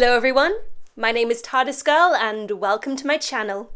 Hello everyone, my name is TARDIsgirl and welcome to my channel.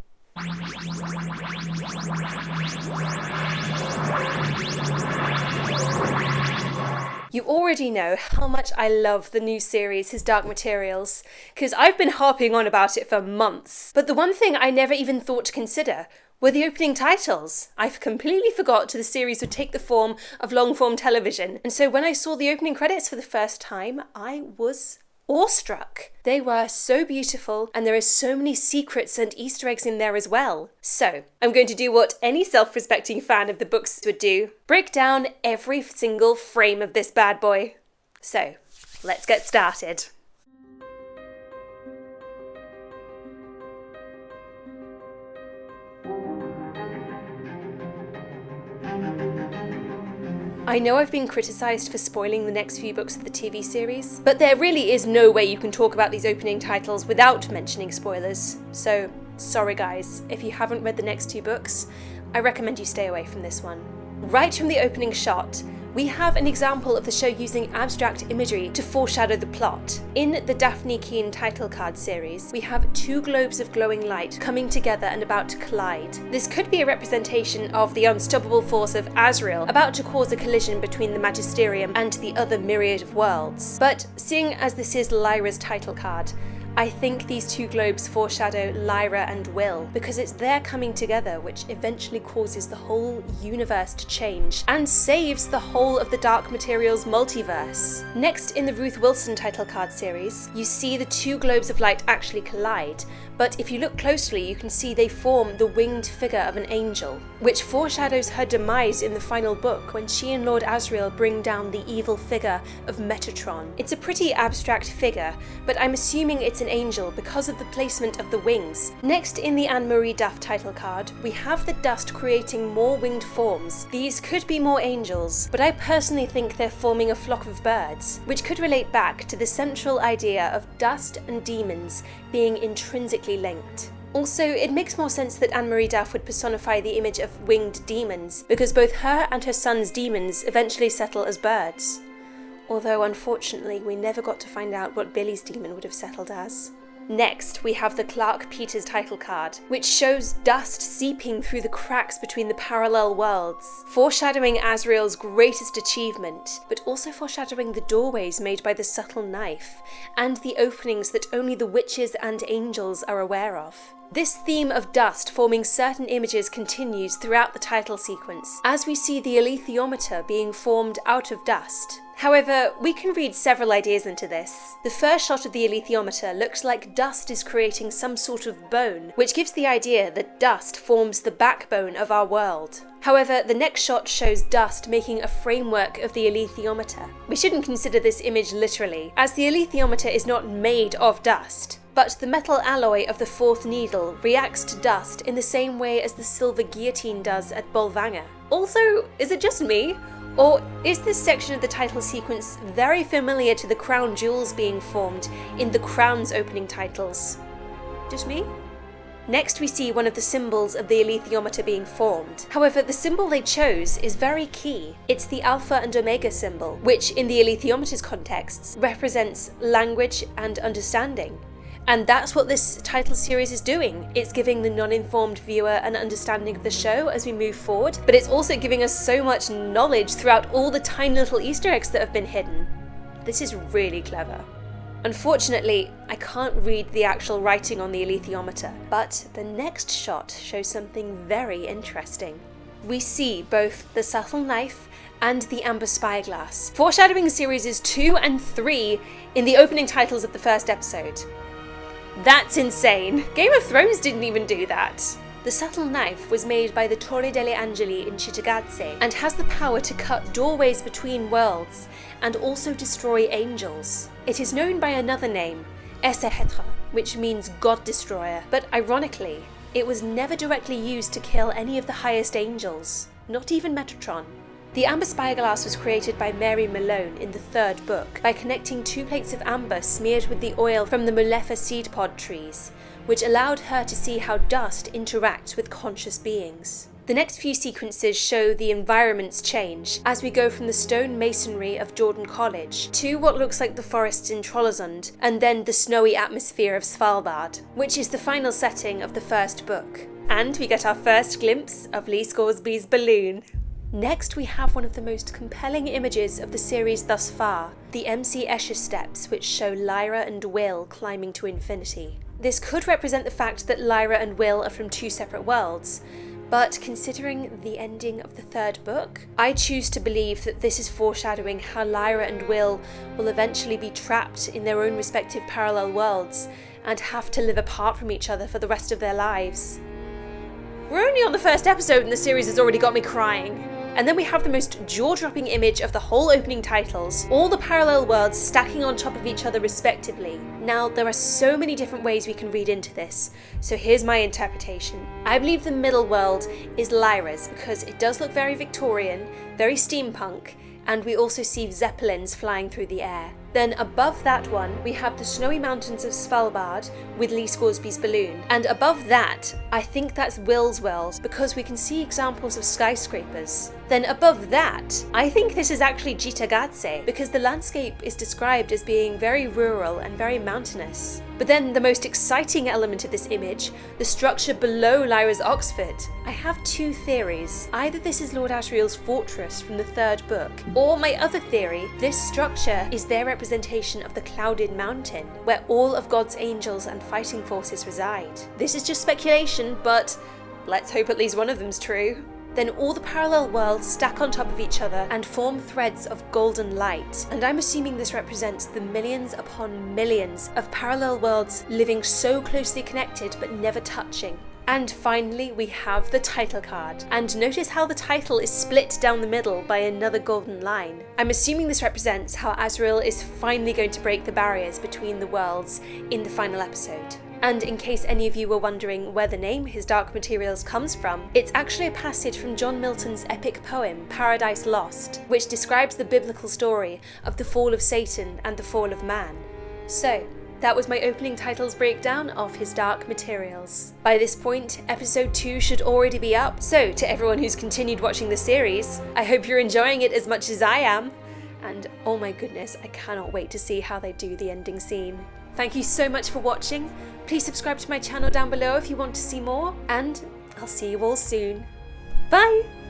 You already know how much I love the new series, His Dark Materials, because I've been harping on about it for months. But the one thing I never even thought to consider were the opening titles. I completely forgot the series would take the form of long-form television, and so when I saw the opening credits for the first time, I was awestruck. They were so beautiful, and there are so many secrets and Easter eggs in there as well. So, I'm going to do what any self-respecting fan of the books would do. Break down every single frame of this bad boy. So, let's get started. I know I've been criticised for spoiling the next few books of the TV series, but there really is no way you can talk about these opening titles without mentioning spoilers. So, sorry guys, if you haven't read the next two books, I recommend you stay away from this one. Right from the opening shot, we have an example of the show using abstract imagery to foreshadow the plot. In the Daphne Keane title card series, we have two globes of glowing light coming together and about to collide. This could be a representation of the unstoppable force of Azrael about to cause a collision between the Magisterium and the other myriad of worlds. But seeing as this is Lyra's title card, I think these two globes foreshadow Lyra and Will, because it's their coming together which eventually causes the whole universe to change and saves the whole of the Dark Materials multiverse. Next, in the Ruth Wilson title card series, you see the two globes of light actually collide, but if you look closely you can see they form the winged figure of an angel, which foreshadows her demise in the final book when she and Lord Azrael bring down the evil figure of Metatron. It's a pretty abstract figure, but I'm assuming it's an angel because of the placement of the wings. Next, in the Anne-Marie Duff title card, we have the dust creating more winged forms. These could be more angels, but I personally think they're forming a flock of birds, which could relate back to the central idea of dust and demons being intrinsically linked. Also, it makes more sense that Anne-Marie Duff would personify the image of winged demons, because both her and her son's demons eventually settle as birds. Although unfortunately we never got to find out what Billy's demon would have settled as. Next, we have the Clark Peters title card, which shows dust seeping through the cracks between the parallel worlds, foreshadowing Azrael's greatest achievement, but also foreshadowing the doorways made by the subtle knife, and the openings that only the witches and angels are aware of. This theme of dust forming certain images continues throughout the title sequence, as we see the alethiometer being formed out of dust. However, we can read several ideas into this. The first shot of the alethiometer looks like dust is creating some sort of bone, which gives the idea that dust forms the backbone of our world. However, the next shot shows dust making a framework of the alethiometer. We shouldn't consider this image literally, as the alethiometer is not made of dust. But the metal alloy of the fourth needle reacts to dust in the same way as the silver guillotine does at Bolvangar. Also, is it just me? Or is this section of the title sequence very familiar to the crown jewels being formed in the Crown's opening titles? Just me? Next, we see one of the symbols of the alethiometer being formed. However, the symbol they chose is very key. It's the Alpha and Omega symbol, which in the alethiometer's contexts represents language and understanding. And that's what this title series is doing. It's giving the non-informed viewer an understanding of the show as we move forward, but it's also giving us so much knowledge throughout all the tiny little Easter eggs that have been hidden. This is really clever. Unfortunately, I can't read the actual writing on the alethiometer, but the next shot shows something very interesting. We see both the subtle knife and the Amber Spyglass, foreshadowing series 2 and 3 in the opening titles of the first episode. That's insane! Game of Thrones didn't even do that! The subtle knife was made by the Torre delle Angeli in Cittagazze and has the power to cut doorways between worlds and also destroy angels. It is known by another name, Essehetra, which means God Destroyer, but ironically, it was never directly used to kill any of the highest angels, not even Metatron. The Amber Spyglass was created by Mary Malone in the third book by connecting two plates of amber smeared with the oil from the Mulefa seed pod trees, which allowed her to see how dust interacts with conscious beings. The next few sequences show the environments change as we go from the stone masonry of Jordan College to what looks like the forests in Trollesund, and then the snowy atmosphere of Svalbard, which is the final setting of the first book. And we get our first glimpse of Lee Scoresby's balloon. Next, we have one of the most compelling images of the series thus far, the MC Escher steps, which show Lyra and Will climbing to infinity. This could represent the fact that Lyra and Will are from two separate worlds, but considering the ending of the third book, I choose to believe that this is foreshadowing how Lyra and Will eventually be trapped in their own respective parallel worlds and have to live apart from each other for the rest of their lives. We're only on the first episode and the series has already got me crying. And then we have the most jaw-dropping image of the whole opening titles, all the parallel worlds stacking on top of each other respectively. Now, there are so many different ways we can read into this, so here's my interpretation. I believe the middle world is Lyra's because it does look very Victorian, very steampunk, and we also see zeppelins flying through the air. Then above that one, we have the snowy mountains of Svalbard with Lee Scoresby's balloon. And above that, I think that's Will's world because we can see examples of skyscrapers. Then above that, I think this is actually Cittàgazze because the landscape is described as being very rural and very mountainous. But then the most exciting element of this image, the structure below Lyra's Oxford. I have two theories. Either this is Lord Asriel's fortress from the third book, or my other theory, this structure is their representation of the clouded mountain, where all of God's angels and fighting forces reside. This is just speculation, but let's hope at least one of them's true. Then all the parallel worlds stack on top of each other and form threads of golden light. And I'm assuming this represents the millions upon millions of parallel worlds living so closely connected but never touching. And finally, we have the title card. And notice how the title is split down the middle by another golden line. I'm assuming this represents how Asriel is finally going to break the barriers between the worlds in the final episode. And in case any of you were wondering where the name His Dark Materials comes from, it's actually a passage from John Milton's epic poem, Paradise Lost, which describes the biblical story of the fall of Satan and the fall of man. So, that was my opening titles breakdown of His Dark Materials. By this point, episode 2 should already be up, so to everyone who's continued watching the series, I hope you're enjoying it as much as I am. And oh my goodness, I cannot wait to see how they do the ending scene. Thank you so much for watching. Please subscribe to my channel down below if you want to see more, and I'll see you all soon. Bye!